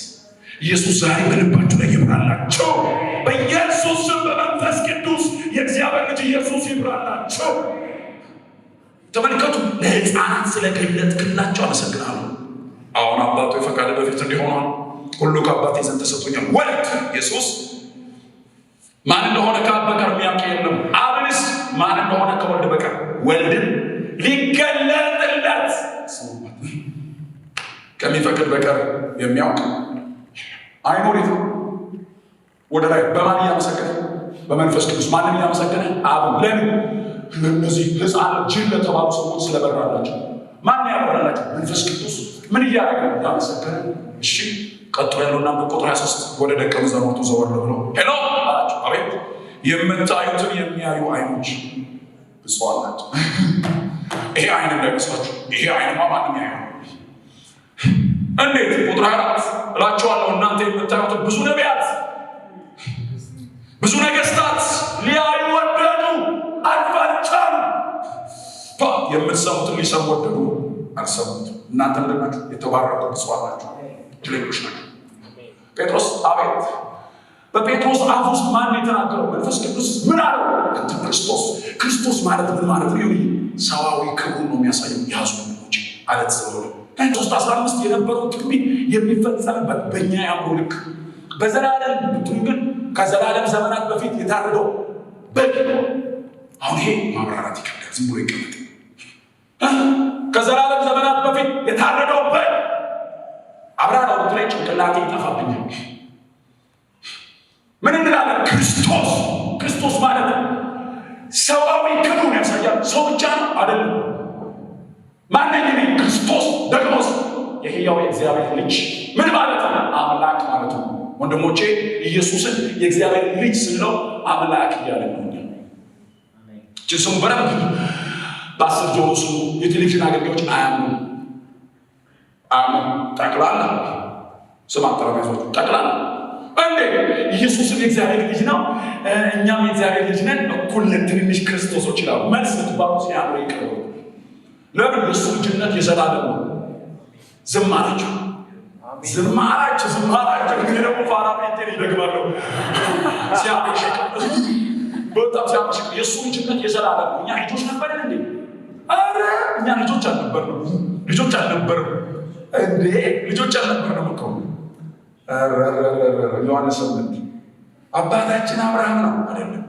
ኢየሱስ ዛሬ በልባችሁ ላይ ይብራላቸው። በኢየሱስ ስም በመንፈስ ቅዱስ የእግዚአብሔር ልጅ ኢየሱስ ይብራላቸው። ተመልከቱ ለሕፃናት ስለገለጥክላቸው አመሰግናለሁ። አሁን አባቱ የፈቃደ በፊት እንዲሆኗል ሁሉ ከአባቴ ዘንድ ተሰጥቶኛል። ወልድ ኢየሱስ ማን እንደሆነ ከአብ በቀር የሚያውቅ የለም። አብንስ ማን እንደሆነ ከወልድ በቀር ወልድን ሊገለጥለት ከሚፈቅድ በቀር የሚያውቅ አይኖሪት። ወደ ላይ በማን እያመሰገነ? በመንፈስ ቅዱስ። ማንም እያመሰገነ? አብ። ለምን? እነዚህ ሕፃን ጅል ለተባሉ ሰዎች ስለበራላቸው። ማን ያበራላቸው? መንፈስ ቅዱስ። ምን እያደረገ? እያመሰገነ። እሺ ቀጥሎ ያለውና በቁጥር 23 ወደ ደቀ መዛሙርቱ ዘወር ብሎ ሄሎ አላቸው። አቤት። የምታዩትን የሚያዩ አይኖች ብፁዓን ናቸው። ይሄ አይን እንዳይመስላችሁ። ይሄ አይንማ ማንም ያዩ። እንዴት? ቁጥር 24 እላችኋለሁ እናንተ የምታዩትን ብዙ ነቢያት ብዙ ነገስታት ሊያዩ ወደዱ፣ አልቻሉም። የምትሰሙትን ሊሰሙ ወደዱ፣ አልሰሙትም። እናንተ ምንድን ናችሁ? የተባረኩ ብፁዓን ናችሁ፣ እድለኞች ናችሁ። ጴጥሮስ አቤት። በጴጥሮስ አፍ ውስጥ ማን የተናገረው? መንፈስ ቅዱስ ምን አለው? አንተ ክርስቶስ ማለት ምን ማለት ነው? ሰዋዊ ክብሩን ነው የሚያሳየው። ያዙ ወንድሞች አለት ዘሮ 3:15 የነበረው ትንቢት የሚፈጸምበት በእኛ ያምሩ ልክ በዘላለም ብትሉ ግን ከዘላለም ዘመናት በፊት የታረደው በግ። አሁን ይሄ ማብራራት ይከብዳል፣ ዝም ብሎ ይቀመጥ። ከዘላለም ዘመናት በፊት የታረደው በግ አብራራው ብትለኝ ጭንቅላቴ ይጠፋብኛል። ምን እንላለን? ክርስቶስ ማለት ሰዋዊ ክብሩን ያሳያል። ሰው ብቻ ነው አይደለም። ማንኛ ነኝ? ክርስቶስ ደግሞ የሕያው የእግዚአብሔር ልጅ ምን ማለት ነው? አምላክ ማለት ነው። ወንድሞቼ ኢየሱስን የእግዚአብሔር ልጅ ስንለው አምላክ እያለ ነው። ስሙ በረብ በ10 ጆሮ ስሙ። የቴሌቪዥን አገልጋዮች አያምኑ ጠቅላላ ስም አጠራቢያቶች ጠቅላላ እንዴ ኢየሱስም የእግዚአብሔር ልጅ ነው፣ እኛም የእግዚአብሔር ልጅ ነን፣ እኩል ትንንሽ ክርስቶሶች ይላሉ። መልስ ልትባሉ ሲያምሩ ይቀርቡ። ለምን? የእሱ ልጅነት የዘላለም ነው። ዝም አላቸው። እንግዲህ ደግሞ ፋራ ጴንጤን ይደግማለሁ ሲያመሽቅ በጣም ሲያመሽቅ የእሱ ልጅነት የዘላለም ነው። እኛ ልጆች ነበርን እንዴ? ኧረ እኛ ልጆች አልነበርንም እንዴ? ልጆች አልነበርንም እኮ። ዮሐንስ 8 አባታችን አብርሃም ነው አይደለም?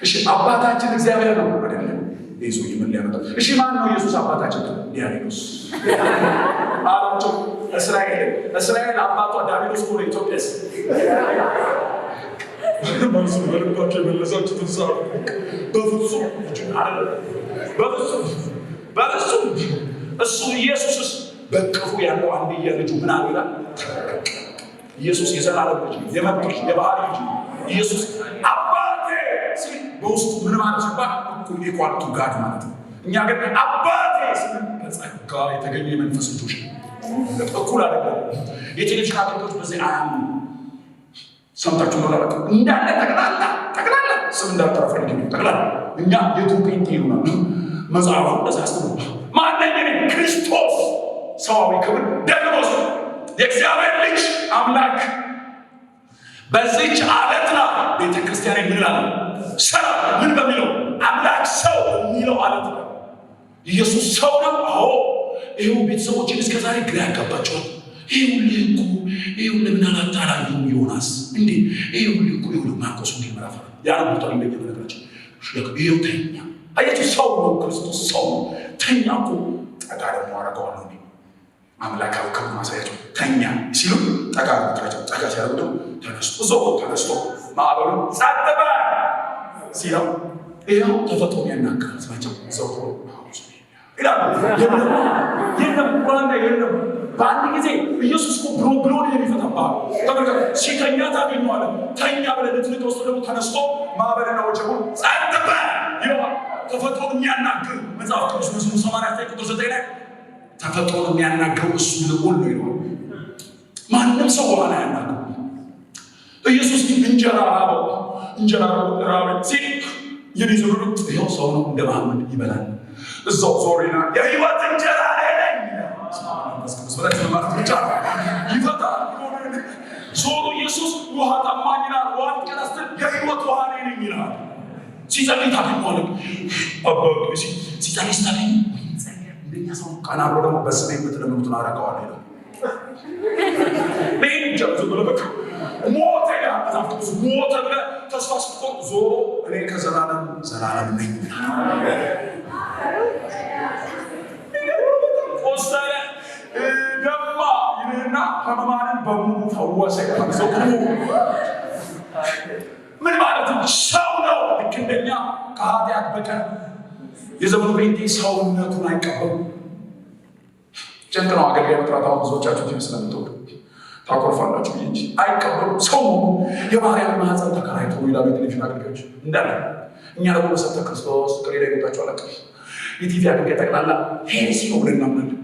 እሺ አባታችን እግዚአብሔር ነው አይደለም? ኢየሱስ ምን ሊያመጣ? እሺ ማን ነው ኢየሱስ አባታችን? ዲያብሎስ አላቸው። እስራኤል አባቷ ዲያብሎስ ነው። ኢትዮጵያስ ማንሱ በልባቸው የመለሳችሁ ተሳሩ። በፍጹም እሱ ኢየሱስስ በቅፉ ያለው አንድያ ልጁ ምን አለ? ኢየሱስ የዘላለም ልጅ የመጥሽ የባህር ልጅ ኢየሱስ አባቴ ሲል በውስጡ ምን ማለት ሲባል እኩል ኢኳል ቱ ጋድ ማለት ነው። እኛ ግን አባቴ ሲል ከጸጋ የተገኘ የመንፈስ ልጆች እኩል አይደለም። የቴሌቪዥን አገልግሎት በዚህ አያምኑ። ሰምታችሁ ነው ለበቃ እንዳለ ጠቅላላ ስም እንዳትረፈልግ ጠቅላላ እኛ የቱጴንጤ ይሆናል መጽሐፉ እንደዛ አስተምሩ። ማነኝ? ክርስቶስ ሰዋዊ ክብር ደግሞ የእግዚአብሔር ልጅ አምላክ በዚች አለት ላይ ቤተክርስቲያን የሚላል ሰራ ምን በሚለው አምላክ ሰው የሚለው አለት ነው። ኢየሱስ ሰው ነው። አዎ ይሄው ቤተሰቦችን እስከዛሬ ግራ ያጋባቸዋል። ይሄው ለምን አላጣራዩም? ዮናስ እንዴ ይሄው ማርቆስ ምዕራፍ ያረቡታል እንደኛ ነገራችን ይሄው ተኛ። አያችሁ ሰው ነው ክርስቶስ ሰው ነው። ተኛ እኮ ጠጋ ደግሞ አረጋዋለሁ አምላካዊ ክብር ማሳያቸው ተኛ ሲሉ ጠጋ ሲያደርጉ ደግሞ ተነስቶ ማዕበሉ ጸጥ በል ሲለው ይኸው ተፈጥሮ የሚያናግር ናቸው። ዘውሮ ይላሉ የለም በአንድ ጊዜ ኢየሱስ ብሎ የሚፈታባ ተመልከት። ሲተኛ ታገኘዋለህ። ተኛ ብለህ ልትልቅ ውስጥ ደግሞ ተነስቶ ማዕበልና ወጀቡን ጸጥ በል ይለዋል። ተፈጥሮ የሚያናግር መጽሐፍ ቅዱስ መዝሙር 89 ቁጥር 9 ላይ ተፈጥሮ የሚያናግረው እሱ ልዑል ነው ይለዋል። ማንም ሰው በኋላ ያናግረው። ኢየሱስ እንጀራ ራበው ሲል የሚዘሩ ይኸው ሰው ነው እንደ መሐመድ ይበላል። እዛው ዞሪና የህይወት እንጀራ ነኝ ይፈታል። ዞሩ ኢየሱስ ውሃ ጠማኝናል ውሃ ቀረስትል የህይወት ውሃ ነኝ ይላል። ሲጸልይ ታገኘዋለህ። ሲጸልይ ስታገኝ እንደኛ ሰው ቀና ብሎ ደግሞ በስሜ የምትለምኑትን አደርገዋለሁ ይላል። ሞተ ብለህ ተስፋ ስትቆርጥ ዞሮ እኔ ከዘላለም ነኝ ቆሰለ ደማ ይልና ህመማንን በሙሉ ፈወሰ። ምን ማለት ነው? ሰው ነው። ልክ እንደኛ ከኃጢአት በቀር የዘመኑ ጴንጤ ሰውነቱን አይቀበሉም። ጭንቅ ነው አገልጋይ መጥራት። አሁን ብዙዎቻችሁ ስለምትወዱ ታኮርፋላችሁ እንጂ አይቀበሉም። ሰው የማርያም ማህፀን ተከራይቶ ይላሉ የቴሌቪዥን አገልጋዮች እንዳለ። እኛ ደግሞ መሰረተ ክርስቶስ ከሌላ ይወጣቸው አለቀ። የቲቪ አገልጋይ ጠቅላላ ሄሲ ነው ብለን እናምናለን።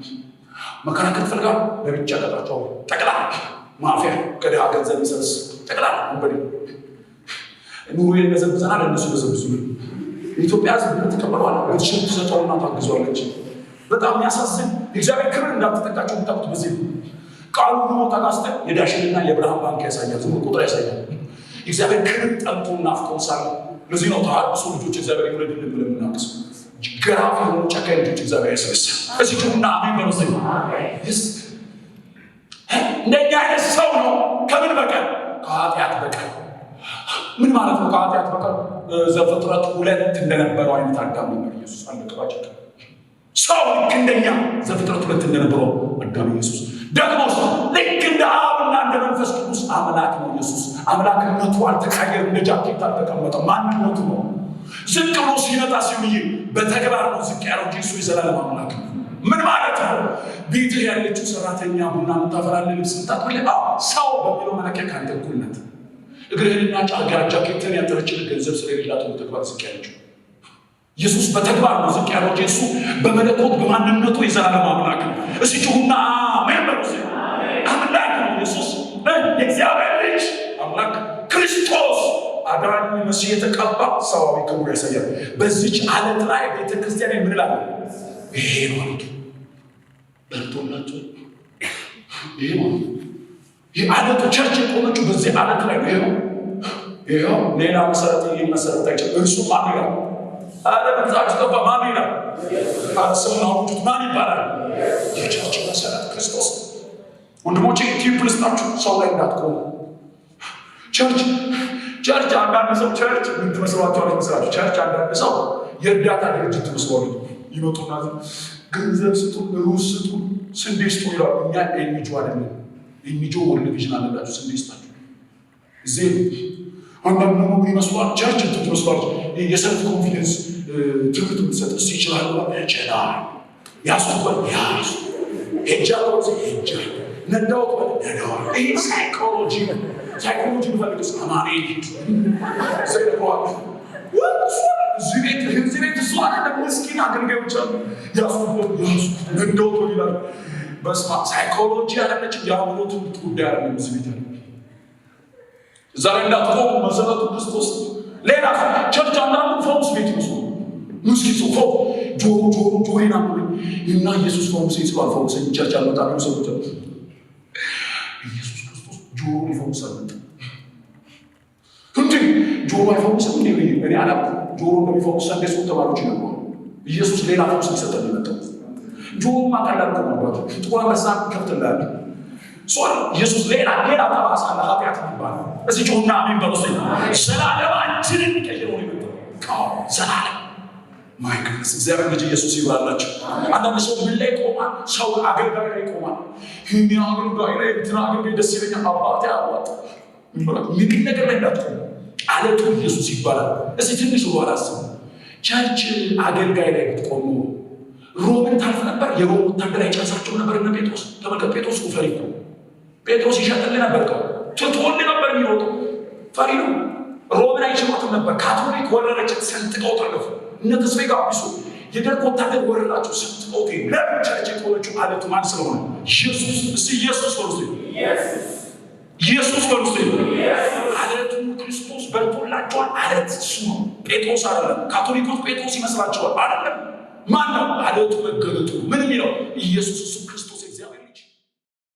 መከራከር ትፈልጋሉ? ለብቻ ቀጣቸው ጠቅላላ ማፊያ ከድሃ ገንዘብ ይሰብስ ጠቅላላ ወንበዴ ኑሮ የገዘብዘናል። እነሱ ገዘብዙ የኢትዮጵያ ሕዝብ ተቀበሏል። ወጥሽን ተሰጠውና ታግዟለች። በጣም የሚያሳዝን የእግዚአብሔር ክብር እንዳትጠቃቸው የምታውቁት በዚህ ቃሉ ነው። ተጋስተ የዳሽንና የብርሃን ባንክ ያሳያል። ዝም ቁጥር ያሳያል። የእግዚአብሔር ክብር ጠምቶና አፍቆሳል። ለዚህ ነው ተሐድሶ ልጆች እግዚአብሔር ይወለድልን ብለን የምናቅስ ገራፍ የሆኑ ጨካኝ ልጆች እግዚአብሔር ያስነሳል። እዚህ ጩና አሜን በረሰ እንደኛ አይነት ሰው ነው። ከምን በቀር? ከኃጢአት በቀር። ምን ማለት ነው? ከኃጢአት በቀር ዘፍጥረት 2 እንደነበረው አይነት አዳም ነበር ኢየሱስ። አንደቀባቸው ሰው ልክ እንደኛ ዘፍጥረት 2 እንደነበረው አዳም ኢየሱስ ደግሞ ልክ እንደ አብና እንደ መንፈስ ቅዱስ አምላክ ነው ኢየሱስ። አምላክነቱ አልተቀየረም። እንደ ጃኬት አልተቀመጠም። ማንነቱ ነው። ዝቅ ብሎ ሲመጣ ሲውይ በተግባር ነው ዝቅ ያለው እንጂ እሱ የዘላለም አምላክ ነው። ምን ማለት ነው? ቤትህ ያለችው ሰራተኛ ቡና የምታፈላልህ ልብስ የምታጥብልህ ሰው በሚለው መለኪያ ካንተ እኩል ናት። እግርህንና ጃኬትን ያጠረችልህ ገንዘብ ስለሌላት ነው በተግባር ዝቅ ያለችው። ኢየሱስ በተግባር ነው ዝቅ ያለው እንጂ እሱ በመለኮት በማንነቱ የዘላለም አምላክ ነው። እስኪ ጩኹና አሜን በሉ። አምላክ ነው ኢየሱስ። የእግዚአብሔር ልጅ አምላክ ክርስቶስ አዳኝ መሲህ የተቀባ ሰዋዊ ክብር ያሳያል። በዚች ዓለት ላይ ቤተክርስቲያን ምን ይላል? ይሄ ነው በርቶላችሁ ይሄ ነው የዓለቱ ቸርች የቆመችው በዚህ ዓለት ላይ ነው። ይሄው ሌላ መሰረት መሰረት አይቻልም። እርሱ ማን ይላል? አረ በዛች ተባ ማን ይላል? አሰማው ማን ይባላል? የቸርች መሰረት ክርስቶስ። ወንድሞቼ ቲፕ ልስጣችሁ፣ ሰው ላይ እንዳትቆሙ። ቸርች አንዳንድ ሰው ቸርች ምን ትመስሏቸዋለች መሰላችሁ? ቸርች አንዳንድ ሰው የእርዳታ ድርጅት ትመስሏል። ይመጡና ገንዘብ ስጡን፣ ሩዝ ስጡን፣ ስንዴ ስጡ ይላሉ። እኛ ኤንጂኦ አይደለም። ኤንጂኦ ወርልድ ቪዥን አለላችሁ፣ ስንዴ ስጣችሁ እዚህ። አንዳንድ ደግሞ ምን ይመስሏል? ቸርች ትመስሏል። የሰልፍ ኮንፊደንስ ትምህርት የምትሰጥ እሱ ይችላል ይችላል ያስቆል ያስ ሄጃው ሄጃ ነዳው ነዳው። ይሄ ሳይኮሎጂ ፈልግስ አማኔ ዘይቆም ዝቤት ሷራ ለምስኪን አገልጋዮች አሉ። ያስቆል ነዳው ይላል። በስማ ሳይኮሎጂ ያለች ያውሩት ጉዳይ አይደለም። ዝቤት አለ ዛሬ እንዳትቆም መሰረቱ ክርስቶስ። ሌላ ቸርች አንዳንዱ ፈውስ ቤት ነው። ሙስኪት ሰው ጆሮና እና ኢየሱስ ፈውስ ይስባል። ፈውስ ቸርች አልመጣም ነው ሰው ኢየሱስ ክርስቶስ ጆሮ ይፈውሳል። እንዴ ጆሮ አይፈውስም እንዴ? እኔ አላውቅም። ጆሮ እንደሚፈውስ ሰንደስ ተማሪዎች ነው። ኢየሱስ ሌላ ፈውስ ሊሰጠን የመጣው ጆሮ ማቀላል ተማባቱ ጥቁር አንበሳ ከፍተላል ሶሪ ኢየሱስ ሌላ ተባሳ ለኃጢአት ይባላል። እዚህ ጆና አሜን በሉስ። ዘላለማችንን የሚቀይረው ነው የመጣው ዘላለም ማይክስ እግዚአብሔር ልጅ ኢየሱስ ይባላችሁ። አንዳንድ ሰው ምን ላይ ቆማል? ሰው አገልጋይ ላይ ቆማል። ይሄን አገልጋይ ላይ ትራገኝ ደስ ይለኛል አባቴ አዋጣ ምን ነገር ላይ እንዳትቆም ዓለቱ ኢየሱስ ይባላል። እዚህ ትንሽ ወራስ ቸርች አገልጋይ ላይ ቆሞ ሮምን ታልፍ ነበር። የሮም ወታደር ላይ ጨርሳቸው ነበር እነ ጴጥሮስ። ተመልከቱ፣ ጴጥሮስ ፈሪ ነው። ጴጥሮስ ይሸጥልህ ነበር ትቶል ነበር የሚሮጠው ፈሪ ነው። ሮምን አይችሉትም ነበር። ካቶሊክ ወረረች፣ ሰንጥቀው ጠለፉ። እነ ተስፋዬ ጋቢሶ የደርግ ወታደር ወረራቸው፣ ሰንጥቀው ጤ ለምን ቸርች የቆመችው ዓለቱ ማን ስለሆነ? ኢየሱስ። እስቲ ኢየሱስ ወርስ ኢየሱስ ወርስ ዓለቱ ክርስቶስ በርቶላቸዋል። ዓለት እሱ ነው፣ ጴጥሮስ አይደለም። ካቶሊኮች ጴጥሮስ ይመስላቸዋል አይደለም። ማን ነው ዓለቱ? መገለጡ ምን የሚለው ኢየሱስ ክርስቶስ